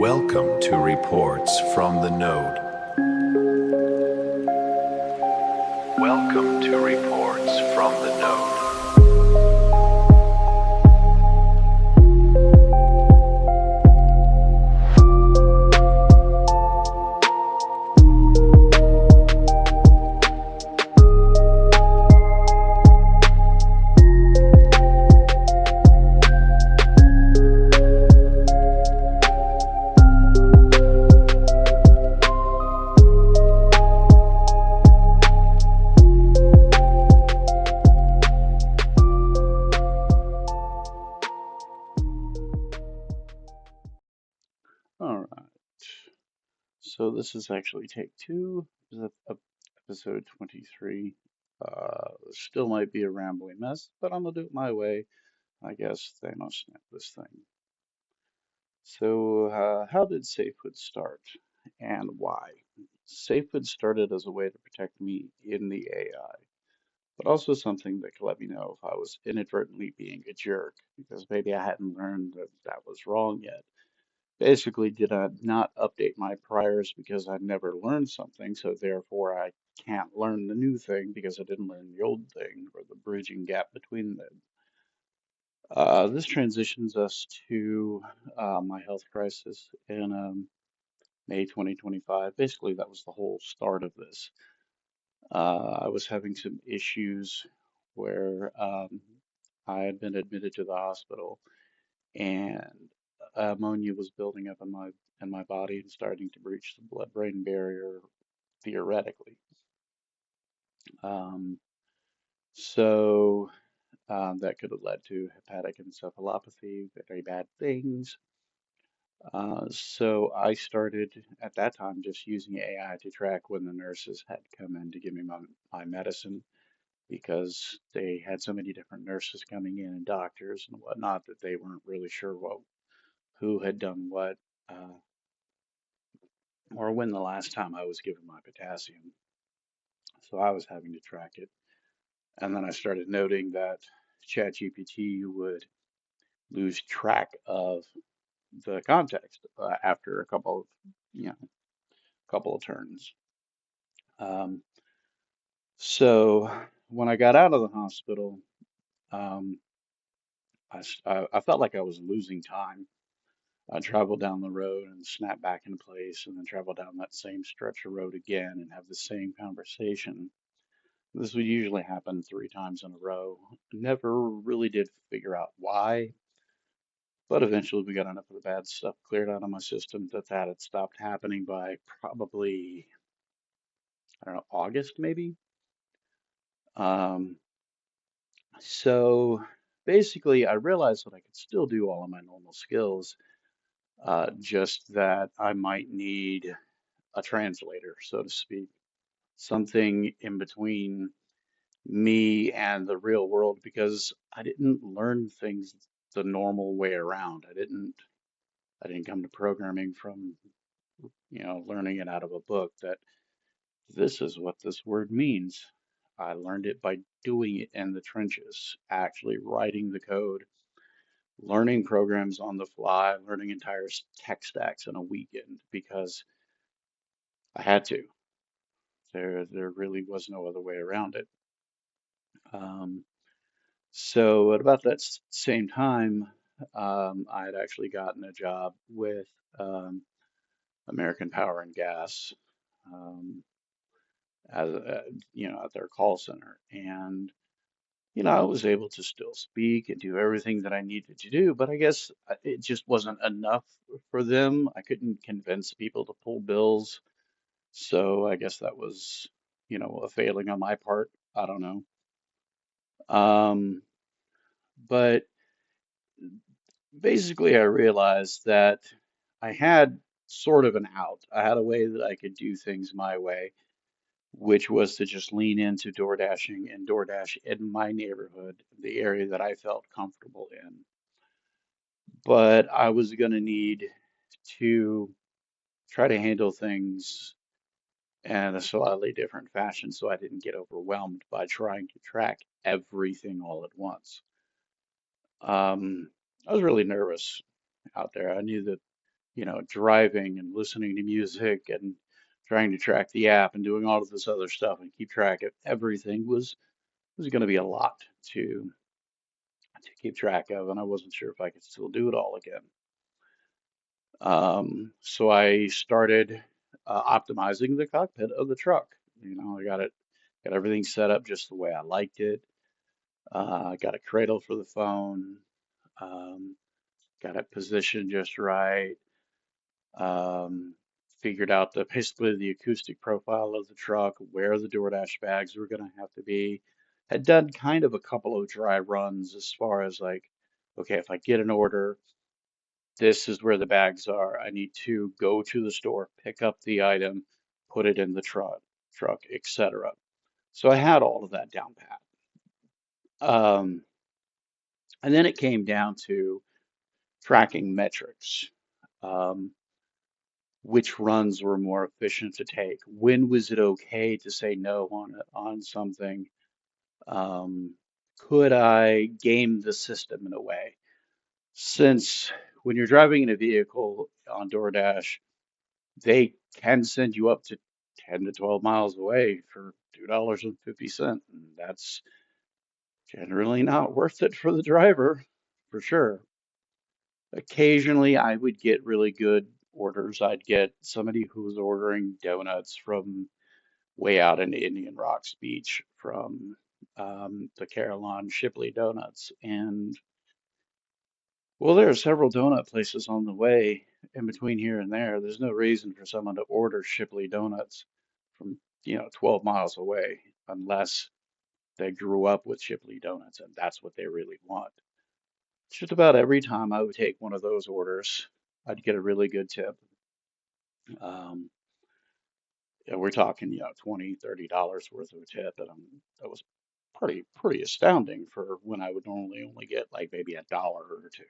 Welcome to Reports from the Node. Welcome to Reports from the Node. All right. So this is actually take two, episode 23. Still might be a rambling mess, but I'm gonna do it my way. I guess Thanos snapped this thing. So, how did SafeHood start and why? SafeHood started as a way to protect me in the AI, but also something that could let me know if I was inadvertently being a jerk, because maybe I hadn't learned that that was wrong yet. Basically, did I not update my priors because I've never learned something, so therefore I can't learn the new thing because I didn't learn the old thing, or the bridging gap between them. This transitions us to my health crisis in May 2025. Basically, that was the whole start of this. I was having some issues where I had been admitted to the hospital and ammonia was building up in my body and starting to breach the blood-brain barrier theoretically. Um, so that could have led to hepatic encephalopathy, very bad things. So I started at that time just using AI to track when the nurses had come in to give me my medicine because they had so many different nurses coming in and doctors and whatnot that they weren't really sure who had done what. Uh, or when the last time I was given my potassium. So I was having to track it. And then I started noting that ChatGPT would lose track of the context after a couple of turns. Um, so when I got out of the hospital, um, I felt like I was losing time. I traveled down the road and snapped back into place, and then travel down that same stretch of road again and have the same conversation. This would usually happen 3 times in a row. Never really did figure out why, but eventually we got enough of the bad stuff cleared out of my system that had stopped happening by probably, I don't know, August maybe. Um, so basically, I realized that I could still do all of my normal skills, just that I might need a translator, so to speak, something in between me and the real world because I didn't learn things the normal way around. I didn't come to programming from, learning it out of a book that this is what this word means. I learned it by doing it in the trenches, actually writing the code, learning programs on the fly, learning entire tech stacks in a weekend because I had to. There really was no other way around it. Um, So at about that same time, I had actually gotten a job with um, American Power and Gas, um, at their call center, and I was able to still speak and do everything that I needed to do, but I guess it just wasn't enough for them. I couldn't convince people to pull bills, so I guess that was, a failing on my part. I don't know. Um, but basically, I realized that I had sort of an out. I had a way that I could do things my way, which was to just lean into DoorDashing and DoorDash in my neighborhood, the area that I felt comfortable in. But I was going to need to try to handle things in a slightly different fashion so I didn't get overwhelmed by trying to track everything all at once. I was really nervous out there. I knew that driving and listening to music and trying to track the app and doing all of this other stuff and keep track of everything was going to be a lot to keep track of, and I wasn't sure if I could still do it all again. So I started optimizing the cockpit of the truck. I got everything set up just the way I liked it. I got a cradle for the phone, um, got it positioned just right. Um, Figured out basically the acoustic profile of the truck, where the DoorDash bags were going to have to be. Had done kind of a couple of dry runs as far as like, okay, if I get an order, this is where the bags are. I need to go to the store, pick up the item, put it in the truck, etc. So I had all of that down pat. Um, and then it came down to tracking metrics. Um, which runs were more efficient to take? When was it okay to say no on something? Um, could I game the system in a way? Since when you're driving in a vehicle on DoorDash, they can send you up to 10 to 12 miles away for $2.50. And that's generally not worth it for the driver, for sure. Occasionally, I would get really good orders. I'd get somebody who was ordering donuts from way out in Indian Rocks Beach from the Carillon Shipley Donuts. And well, there are several donut places on the way in between here and there. There's no reason for someone to order Shipley Donuts from, 12 miles away unless they grew up with Shipley Donuts and that's what they really want. Just about every time I would take one of those orders, I'd get a really good tip. Um, yeah, we're talking, 20, $30 worth of a tip, and that was pretty astounding for when I would normally only get like maybe a dollar or two.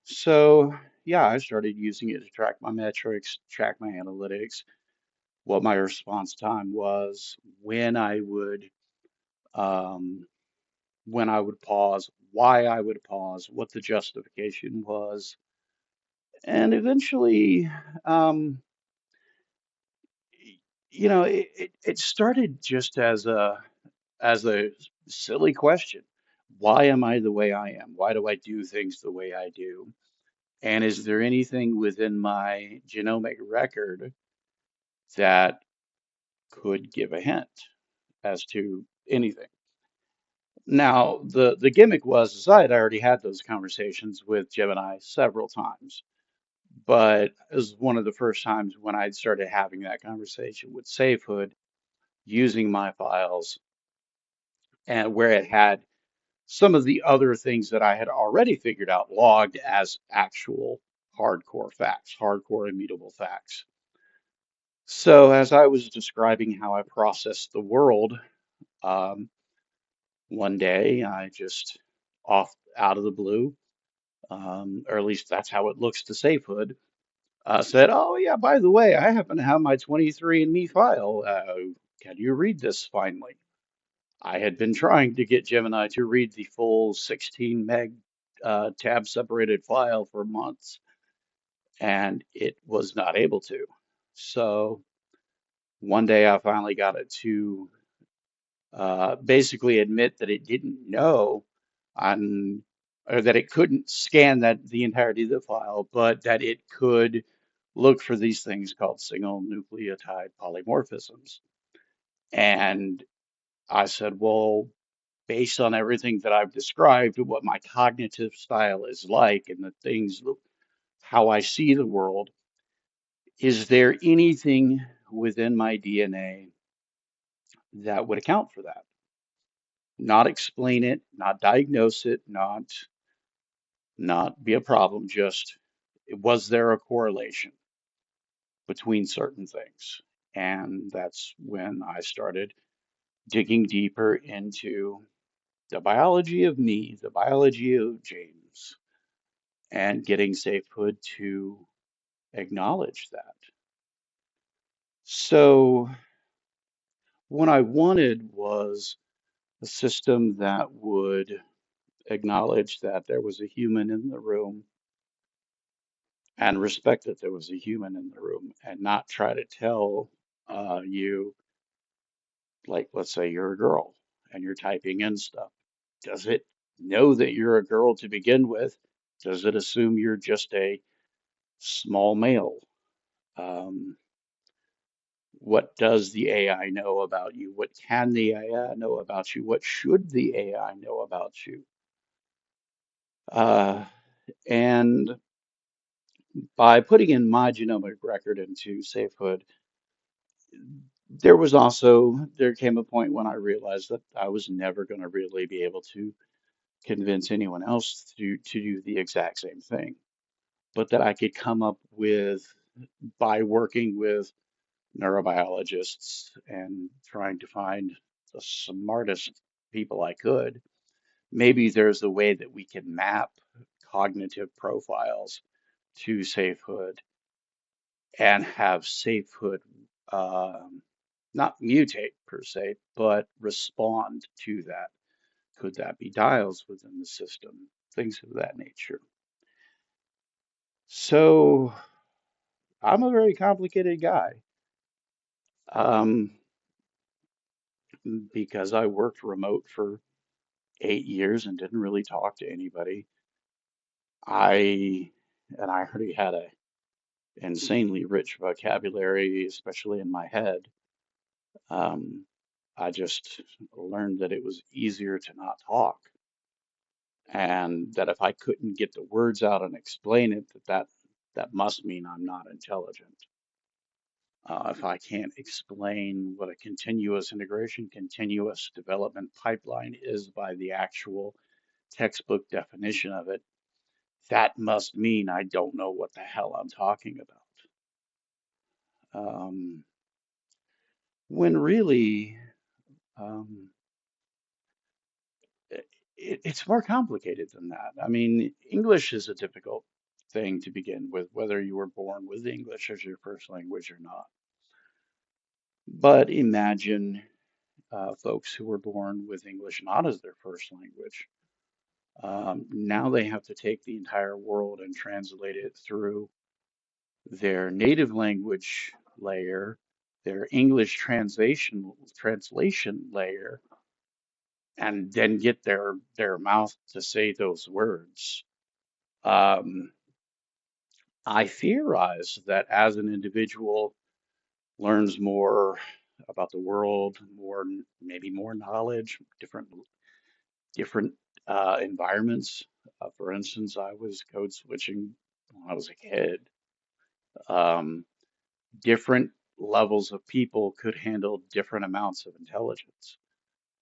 So yeah, I started using it to track my metrics, track my analytics, what my response time was, um, when I would pause, why I would pause, what the justification was, and eventually, um, it started just as a silly question. Why am I the way I am? Why do I do things the way I do? And is there anything within my genomic record that could give a hint as to anything? Now, the gimmick was is I had already had those conversations with Gemini several times, but it was one of the first times when I started having that conversation with SafeHood using my files and where it had some of the other things that I had already figured out logged as actual hardcore facts, hardcore immutable facts. So as I was describing how I process the world, um, one day I just off out of the blue, or at least that's how it looks to SafeHood, said, "Oh yeah, by the way, I happen to have my 23andMe file. Can you read this finally?" I had been trying to get Gemini to read the full 16 meg tab separated file for months, and it was not able to. So one day I finally got it to basically admit that it didn't know on, or that it couldn't scan the entirety of the file, but that it could look for these things called single nucleotide polymorphisms. And I said, well, based on everything that I've described, what my cognitive style is like and the things, how I see the world, is there anything within my DNA that would account for that? Not explain it, not diagnose it, not be a problem, just was there a correlation between certain things? And that's when I started digging deeper into the biology of me, the biology of James, and getting SafeHood to acknowledge that. So what I wanted was a system that would acknowledge that there was a human in the room and respect that there was a human in the room and not try to tell you, like, let's say you're a girl and you're typing in stuff. Does it know that you're a girl to begin with? Does it assume you're just a small male? Um, what does the AI know about you? What can the AI know about you? What should the AI know about you? And by putting in my genomic record into SafeHood, there came a point when I realized that I was never going to really be able to convince anyone else to do the exact same thing, but that I could come up with, by working with neurobiologists and trying to find the smartest people I could, maybe there's a way that we can map cognitive profiles to SafeHood and have SafeHood not mutate per se, but respond to that. Could that be dials within the system? Things of that nature. So I'm a very complicated guy. Um, because I worked remote for 8 years and didn't really talk to anybody. I I already had a insanely rich vocabulary, especially in my head. Um, I just learned that it was easier to not talk, and that if I couldn't get the words out and explain it, that must mean I'm not intelligent. If I can't explain what a continuous integration, continuous development pipeline is by the actual textbook definition of it, that must mean I don't know what the hell I'm talking about. When really, um, it's more complicated than that. I mean, English is a difficult thing to begin with, whether you were born with English as your first language or not. But imagine folks who were born with English not as their first language. Now they have to take the entire world and translate it through their native language layer, their English translation layer, and then get their mouth to say those words. Um, I theorize that as an individual learns more about the world, maybe more knowledge, different environments. For instance, I was code switching when I was a kid. Um, Different levels of people could handle different amounts of intelligence,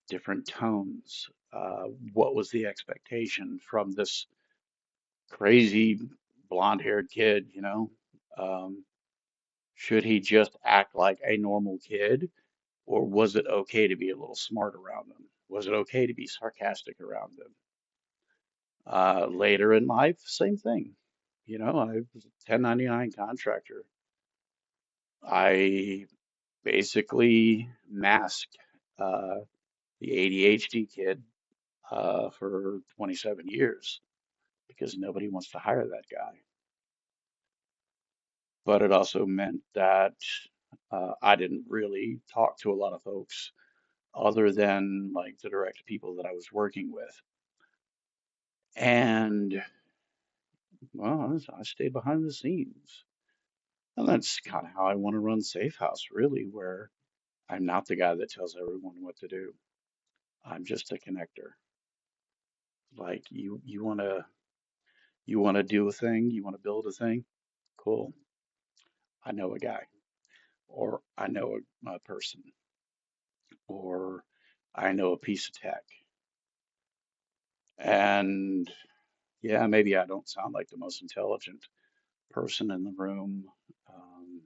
different tones. What was the expectation from this crazy blonde-haired kid, you know? Um, should he just act like a normal kid, or was it okay to be a little smart around them? Was it okay to be sarcastic around them? Later in life, same thing. You know, I was a 1099 contractor. I basically masked uh, the ADHD kid for 27 years because nobody wants to hire that guy. But it also meant that I didn't really talk to a lot of folks other than like the direct people that I was working with. And well, I stayed behind the scenes. And that's kind of how I want to run Safe House, really, where I'm not the guy that tells everyone what to do. I'm just a connector. Like you want to do a thing, you want to build a thing, cool. I know a guy, or I know a person, or I know a piece of tech. And yeah, maybe I don't sound like the most intelligent person in the room. Um,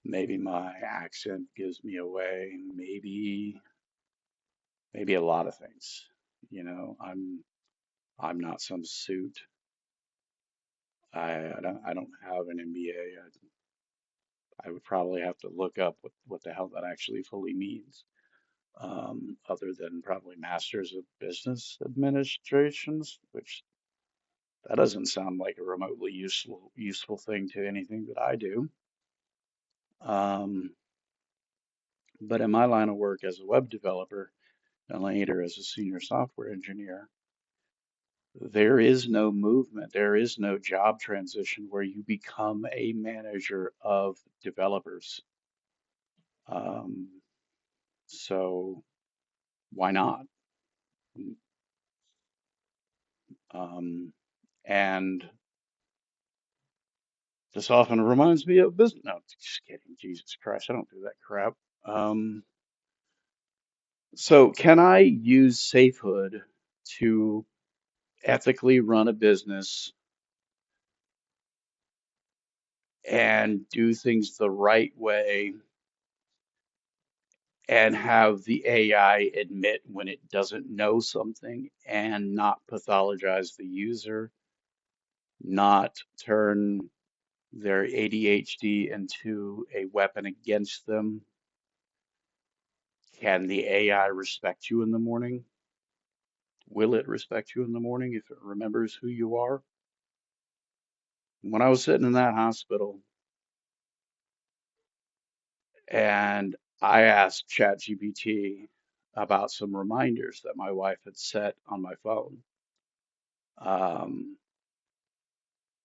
Maybe my accent gives me away. Maybe a lot of things. You know, I'm not some suit. I don't have an MBA. I would probably have to look up what the hell that actually fully means. Other than probably Masters of Business Administrations, which That doesn't sound like a remotely useful thing to anything that I do. But in my line of work as a web developer and later as a senior software engineer, there is no movement, there is no job transition where you become a manager of developers. So why not? And this often reminds me of business. No, just kidding. Jesus Christ, I don't do that crap. So can I use SAFEHOOD to ethically run a business and do things the right way and have the AI admit when it doesn't know something and not pathologize the user, not turn their ADHD into a weapon against them? Can the AI respect you in the morning? Will it respect you in the morning if it remembers who you are? When I was sitting in that hospital and I asked ChatGPT about some reminders that my wife had set on my phone, um,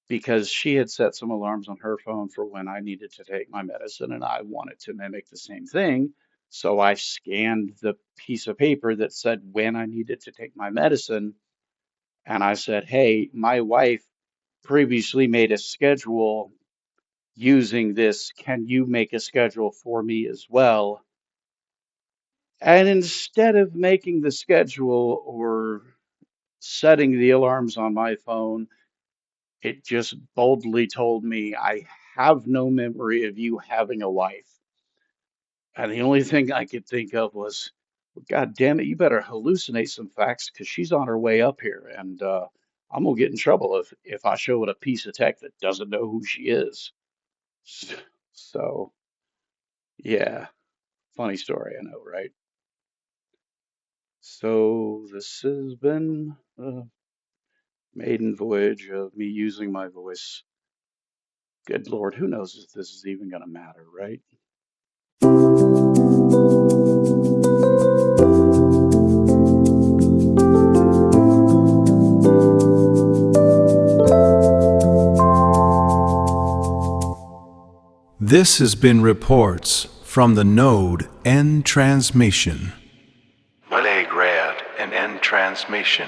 because she had set some alarms on her phone for when I needed to take my medicine, and I wanted to mimic the same thing. So I scanned the piece of paper that said when I needed to take my medicine, and I said, "Hey, my wife previously made a schedule using this. Can you make a schedule for me as well?" And instead of making the schedule or setting the alarms on my phone, it just boldly told me, "I have no memory of you having a wife." And the only thing I could think of was, "Well, God damn it, you better hallucinate some facts because she's on her way up here, and I'm gonna get in trouble if I show it a piece of tech that doesn't know who she is." So, yeah, funny story, I know, right? So this has been a maiden voyage of me using my voice. Good Lord, who knows if this is even going to matter, right? This has been Reports from the Node End Transmission. Play grad and end transmission.